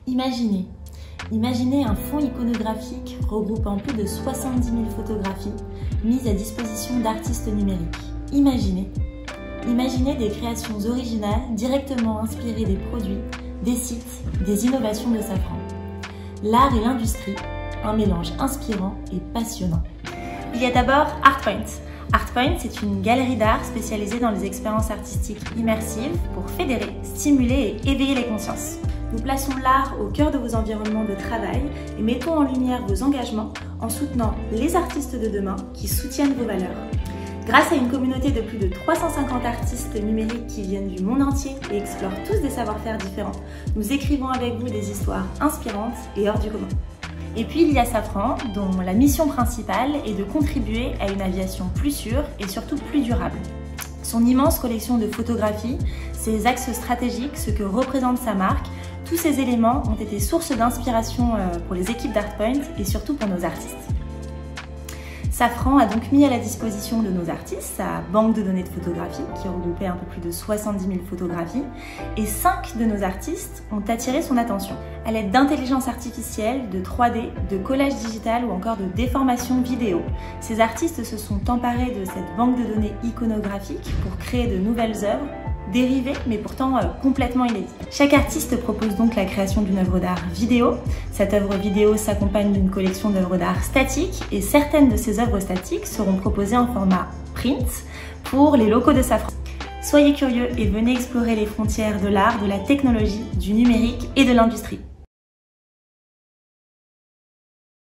Imaginez un fonds iconographique regroupant plus de 70 000 photographies mises à disposition d'artistes numériques. Imaginez des créations originales directement inspirées des produits, des sites, des innovations de Safran. L'art et l'industrie, un mélange inspirant et passionnant. Il y a d'abord Artpoint. Artpoint, c'est une galerie d'art spécialisée dans les expériences artistiques immersives pour fédérer, stimuler et éveiller les consciences. Nous plaçons l'art au cœur de vos environnements de travail et mettons en lumière vos engagements en soutenant les artistes de demain qui soutiennent vos valeurs. Grâce à une communauté de plus de 350 artistes numériques qui viennent du monde entier et explorent tous des savoir-faire différents, nous écrivons avec vous des histoires inspirantes et hors du commun. Et puis il y a Safran, dont la mission principale est de contribuer à une aviation plus sûre et surtout plus durable. Son immense collection de photographies, ses axes stratégiques, ce que représente sa marque, tous ces éléments ont été source d'inspiration pour les équipes d'Artpoint et surtout pour nos artistes. Safran a donc mis à la disposition de nos artistes sa banque de données de photographies qui regroupait un peu plus de 70 000 photographies et 5 de nos artistes ont attiré son attention. À l'aide d'intelligence artificielle, de 3D, de collage digital ou encore de déformation vidéo, ces artistes se sont emparés de cette banque de données iconographique pour créer de nouvelles œuvres dérivées mais pourtant complètement inédites. Chaque artiste propose donc la création d'une œuvre d'art vidéo. Cette œuvre vidéo s'accompagne d'une collection d'œuvres d'art statiques et certaines de ces œuvres statiques seront proposées en format print pour les locaux de Safran. Soyez curieux et venez explorer les frontières de l'art, de la technologie, du numérique et de l'industrie.